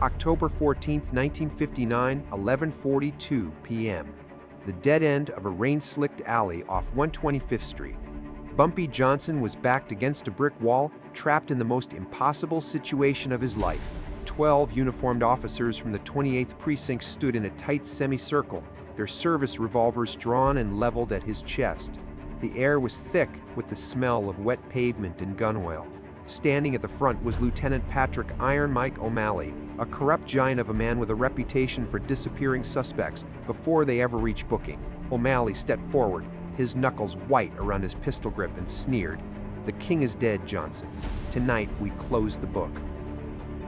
October 14, 1959, 11:42 p.m. The dead end of a rain-slicked alley off 125th Street. Bumpy Johnson was backed against a brick wall, trapped in the most impossible situation of his life. 12 uniformed officers from the 28th Precinct stood in a tight semicircle, their service revolvers drawn and leveled at his chest. The air was thick with the smell of wet pavement and gun oil. Standing at the front was Lieutenant Patrick Iron Mike O'Malley, a corrupt giant of a man with a reputation for disappearing suspects before they ever reach booking. O'Malley stepped forward, his knuckles white around his pistol grip, and sneered, "The king is dead, Johnson. Tonight we close the book."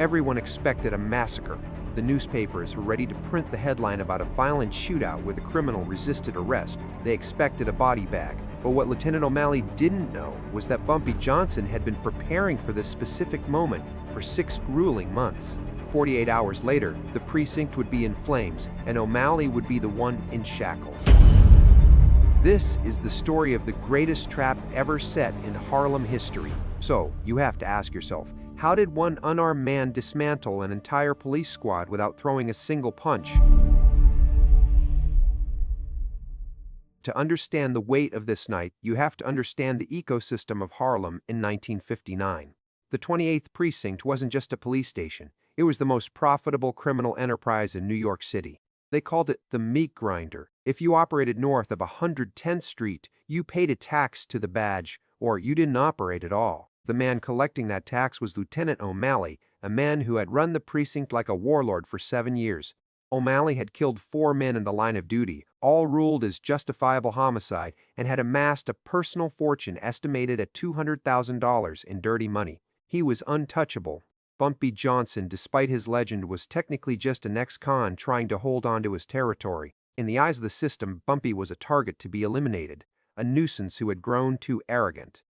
Everyone expected a massacre. The newspapers were ready to print the headline about a violent shootout where the criminal resisted arrest. They expected a body bag. But what Lieutenant O'Malley didn't know was that Bumpy Johnson had been preparing for this specific moment for 6 grueling months. 48 hours later, the precinct would be in flames, and O'Malley would be the one in shackles. This is the story of the greatest trap ever set in Harlem history. So, you have to ask yourself, how did one unarmed man dismantle an entire police squad without throwing a single punch? To understand the weight of this night, you have to understand the ecosystem of Harlem in 1959. The 28th Precinct wasn't just a police station. It was the most profitable criminal enterprise in New York City. They called it the meat grinder. If you operated north of 110th Street, you paid a tax to the badge, or you didn't operate at all. The man collecting that tax was Lieutenant O'Malley, a man who had run the precinct like a warlord for 7 years. O'Malley had killed 4 men in the line of duty, all ruled as justifiable homicide, and had amassed a personal fortune estimated at $200,000 in dirty money. He was untouchable. Bumpy Johnson, despite his legend, was technically just an ex-con trying to hold on to his territory. In the eyes of the system, Bumpy was a target to be eliminated, a nuisance who had grown too arrogant.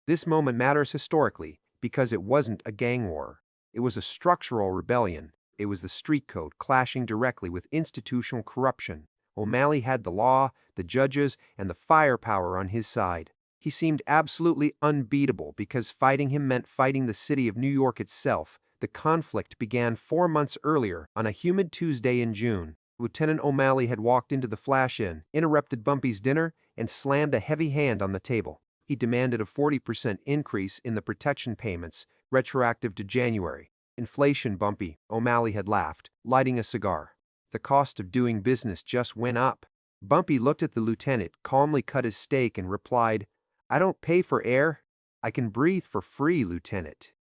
This moment matters historically because it wasn't a gang war. It was a structural rebellion. It was the street code clashing directly with institutional corruption. O'Malley had the law, the judges, and the firepower on his side. He seemed absolutely unbeatable because fighting him meant fighting the city of New York itself. The conflict began 4 months earlier, on a humid Tuesday in June. Lieutenant O'Malley had walked into the Flash Inn, interrupted Bumpy's dinner, and slammed a heavy hand on the table. He demanded a 40% increase in the protection payments, retroactive to January. Inflation, Bumpy, O'Malley had laughed, lighting a cigar. The cost of doing business just went up. Bumpy looked at the lieutenant, calmly cut his steak, and replied, "I don't pay for air. I can breathe for free, Lieutenant."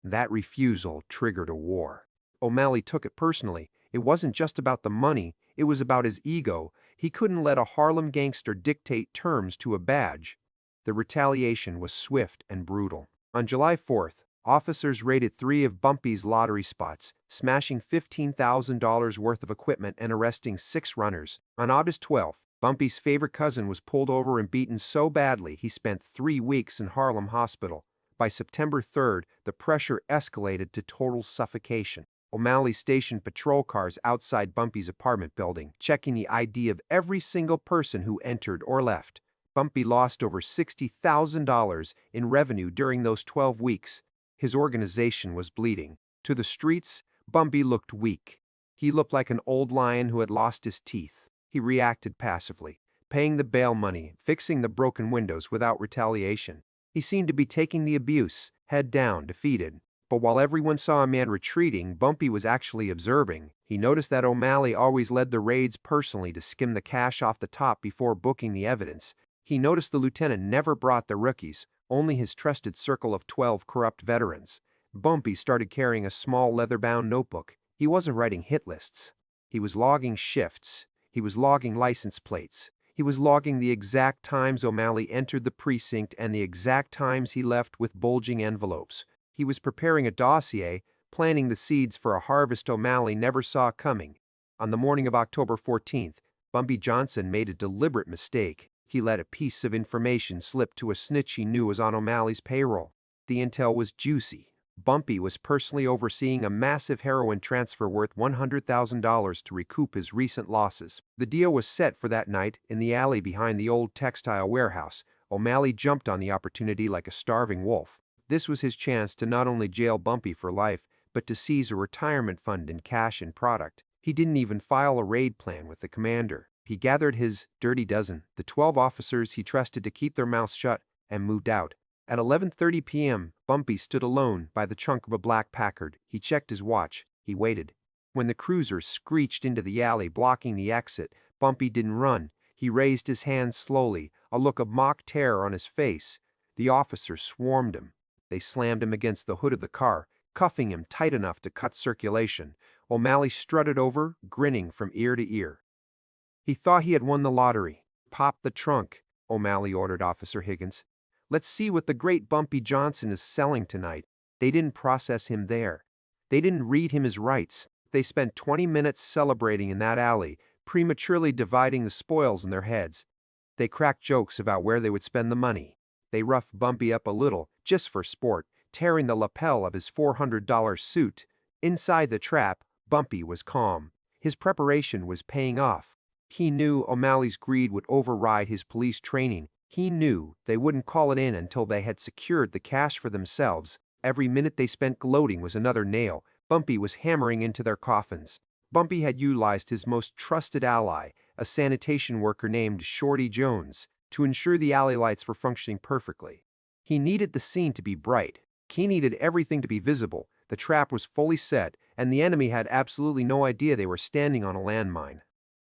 That refusal triggered a war. O'Malley took it personally. It wasn't just about the money, it was about his ego. He couldn't let a Harlem gangster dictate terms to a badge. The retaliation was swift and brutal. On July 4th, officers raided 3 of Bumpy's lottery spots, smashing $15,000 worth of equipment and arresting 6 runners. On August 12th, Bumpy's favorite cousin was pulled over and beaten so badly he spent 3 weeks in Harlem Hospital. By September 3rd, the pressure escalated to total suffocation. O'Malley stationed patrol cars outside Bumpy's apartment building, checking the ID of every single person who entered or left. Bumpy lost over $60,000 in revenue during those 12 weeks. His organization was bleeding. To the streets, Bumpy looked weak. He looked like an old lion who had lost his teeth. He reacted passively, paying the bail money, fixing the broken windows without retaliation. He seemed to be taking the abuse, head down, defeated. But while everyone saw a man retreating, Bumpy was actually observing. He noticed that O'Malley always led the raids personally to skim the cash off the top before booking the evidence. He noticed the lieutenant never brought the rookies, only his trusted circle of 12 corrupt veterans. Bumpy started carrying a small leather-bound notebook. He wasn't writing hit lists. He was logging shifts. He was logging license plates. He was logging the exact times O'Malley entered the precinct and the exact times he left with bulging envelopes. He was preparing a dossier, planting the seeds for a harvest O'Malley never saw coming. On the morning of October 14th, Bumpy Johnson made a deliberate mistake. He let a piece of information slip to a snitch he knew was on O'Malley's payroll. The intel was juicy. Bumpy was personally overseeing a massive heroin transfer worth $100,000 to recoup his recent losses. The deal was set for that night in the alley behind the old textile warehouse. O'Malley jumped on the opportunity like a starving wolf. This was his chance to not only jail Bumpy for life, but to seize a retirement fund in cash and product. He didn't even file a raid plan with the commander. He gathered his dirty dozen, the 12 officers he trusted to keep their mouths shut, and moved out. At 11:30 p.m., Bumpy stood alone by the trunk of a black Packard. He checked his watch. He waited. When the cruiser screeched into the alley blocking the exit, Bumpy didn't run. He raised his hands slowly, a look of mock terror on his face. The officers swarmed him. They slammed him against the hood of the car, cuffing him tight enough to cut circulation. O'Malley strutted over, grinning from ear to ear. He thought he had won the lottery. "Pop the trunk," O'Malley ordered Officer Higgins. "Let's see what the great Bumpy Johnson is selling tonight." They didn't process him there. They didn't read him his rights. They spent 20 minutes celebrating in that alley, prematurely dividing the spoils in their heads. They cracked jokes about where they would spend the money. They roughed Bumpy up a little, just for sport, tearing the lapel of his $400 suit. Inside the trap, Bumpy was calm. His preparation was paying off. He knew O'Malley's greed would override his police training. He knew they wouldn't call it in until they had secured the cash for themselves. Every minute they spent gloating was another nail Bumpy was hammering into their coffins. Bumpy had utilized his most trusted ally, a sanitation worker named Shorty Jones, to ensure the alley lights were functioning perfectly. He needed the scene to be bright. He needed everything to be visible. The trap was fully set, and the enemy had absolutely no idea they were standing on a landmine.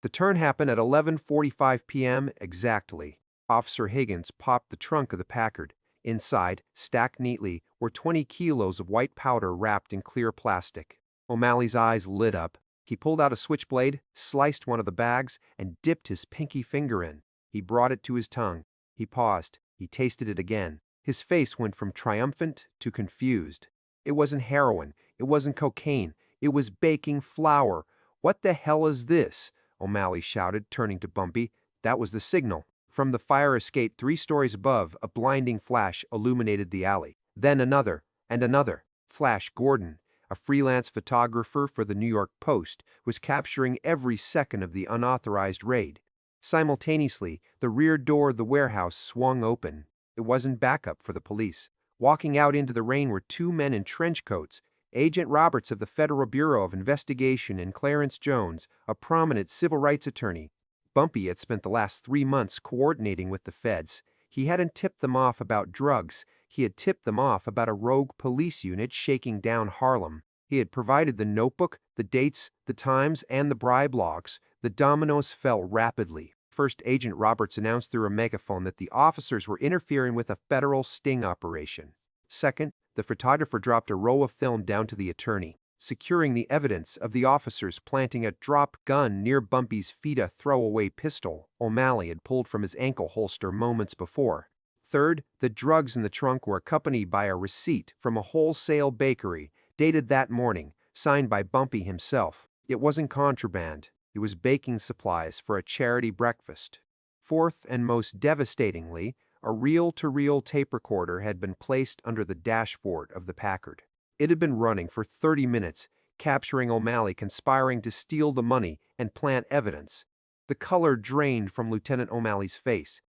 The turn happened at 11:45 p.m. exactly. Officer Higgins popped the trunk of the Packard. Inside, stacked neatly, were 20 kilos of white powder wrapped in clear plastic. O'Malley's eyes lit up. He pulled out a switchblade, sliced one of the bags, and dipped his pinky finger in. He brought it to his tongue. He paused. He tasted it again. His face went from triumphant to confused. It wasn't heroin. It wasn't cocaine. It was baking flour. "What the hell is this?" O'Malley shouted, turning to Bumpy. That was the signal. From the fire escape 3 stories above, a blinding flash illuminated the alley. Then another, and another. Flash Gordon, a freelance photographer for the New York Post, was capturing every second of the unauthorized raid. Simultaneously, the rear door of the warehouse swung open. It wasn't backup for the police. Walking out into the rain were 2 men in trench coats, Agent Roberts of the Federal Bureau of Investigation and Clarence Jones, a prominent civil rights attorney. Bumpy had spent the last 3 months coordinating with the feds. He hadn't tipped them off about drugs. He had tipped them off about a rogue police unit shaking down Harlem. He had provided the notebook, the dates, the times, and the bribe logs. The dominoes fell rapidly. First, Agent Roberts announced through a megaphone that the officers were interfering with a federal sting operation. Second, the photographer dropped a roll of film down to the attorney, securing the evidence of the officers planting a drop gun near Bumpy's feet, a throwaway pistol O'Malley had pulled from his ankle holster moments before. Third, the drugs in the trunk were accompanied by a receipt from a wholesale bakery, dated that morning, signed by Bumpy himself. It wasn't contraband. It was baking supplies for a charity breakfast. Fourth, and most devastatingly, a reel-to-reel tape recorder had been placed under the dashboard of the Packard. It had been running for 30 minutes, capturing O'Malley conspiring to steal the money and plant evidence. The color drained from Lieutenant O'Malley's face.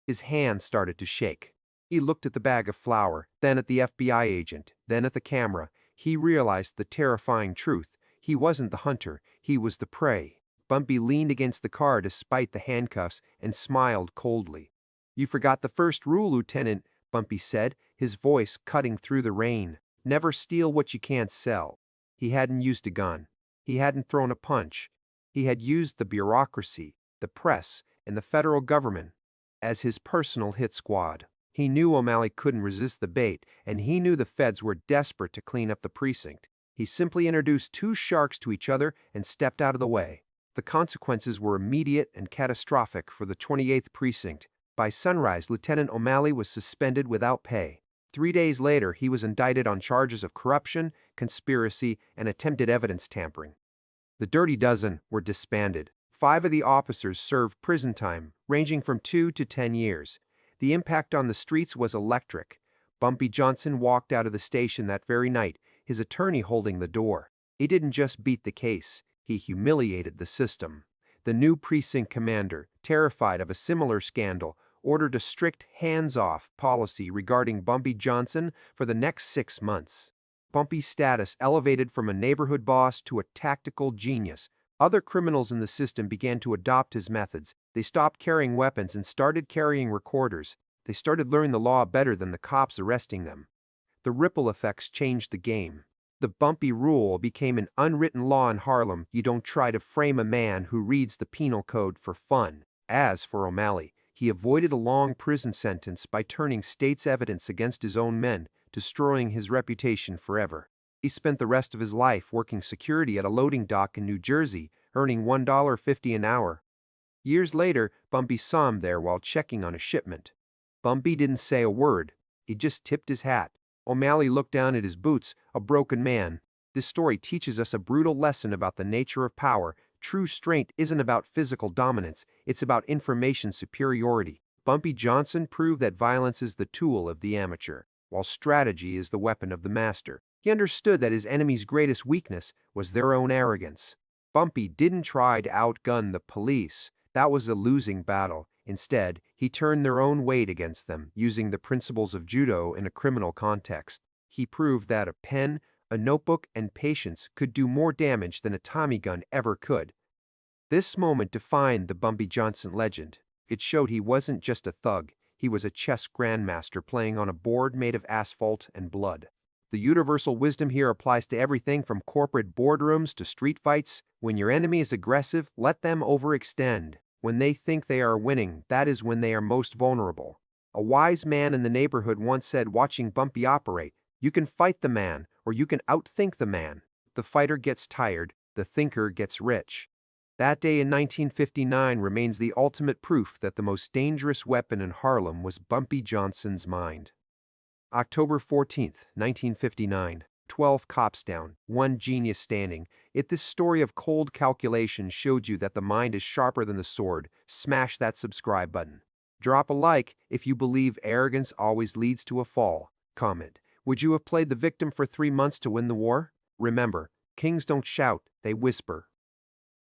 His hand started to shake. He looked at the bag of flour, then at the FBI agent, then at the camera. He realized the terrifying truth. He wasn't the hunter, he was the prey. Bumpy leaned against the car despite the handcuffs and smiled coldly. "You forgot the first rule, Lieutenant," Bumpy said, his voice cutting through the rain. "Never steal what you can't sell." He hadn't used a gun. He hadn't thrown a punch. He had used the bureaucracy, the press, and the federal government as his personal hit squad. He knew O'Malley couldn't resist the bait, and he knew the feds were desperate to clean up the precinct. He simply introduced 2 sharks to each other and stepped out of the way. The consequences were immediate and catastrophic for the 28th Precinct. By sunrise, Lieutenant O'Malley was suspended without pay. 3 days later, he was indicted on charges of corruption, conspiracy, and attempted evidence tampering. The Dirty Dozen were disbanded. 5 of the officers served prison time, ranging from 2 to 10 years. The impact on the streets was electric. Bumpy Johnson walked out of the station that very night, his attorney holding the door. He didn't just beat the case, he humiliated the system. The new precinct commander, terrified of a similar scandal, ordered a strict hands-off policy regarding Bumpy Johnson for the next 6 months. Bumpy's status elevated from a neighborhood boss to a tactical genius. Other criminals in the system began to adopt his methods. They stopped carrying weapons and started carrying recorders. They started learning the law better than the cops arresting them. The ripple effects changed the game. The Bumpy rule became an unwritten law in Harlem. You don't try to frame a man who reads the penal code for fun. As for O'Malley, he avoided a long prison sentence by turning state's evidence against his own men, destroying his reputation forever. He spent the rest of his life working security at a loading dock in New Jersey, earning $1.50 an hour. Years later, Bumpy saw him there while checking on a shipment. Bumpy didn't say a word. He just tipped his hat. O'Malley looked down at his boots, a broken man. This story teaches us a brutal lesson about the nature of power. True strength isn't about physical dominance, it's about information superiority. Bumpy Johnson proved that violence is the tool of the amateur, while strategy is the weapon of the master. He understood that his enemy's greatest weakness was their own arrogance. Bumpy didn't try to outgun the police. That was a losing battle. Instead, he turned their own weight against them, using the principles of judo in a criminal context. He proved that a pen, a notebook, and patience could do more damage than a Tommy gun ever could. This moment defined the Bumpy Johnson legend. It showed he wasn't just a thug, he was a chess grandmaster playing on a board made of asphalt and blood. The universal wisdom here applies to everything from corporate boardrooms to street fights. When your enemy is aggressive, let them overextend. When they think they are winning, that is when they are most vulnerable. A wise man in the neighborhood once said, watching Bumpy operate, you can fight the man, or you can outthink the man. The fighter gets tired, the thinker gets rich. That day in 1959 remains the ultimate proof that the most dangerous weapon in Harlem was Bumpy Johnson's mind. October 14th, 1959. 12 cops down, one genius standing. This story of cold calculation showed you that the mind is sharper than the sword. Smash that subscribe button. Drop a like if you believe arrogance always leads to a fall. Comment, would you have played the victim for 3 months to win the war? Remember, kings don't shout, they whisper.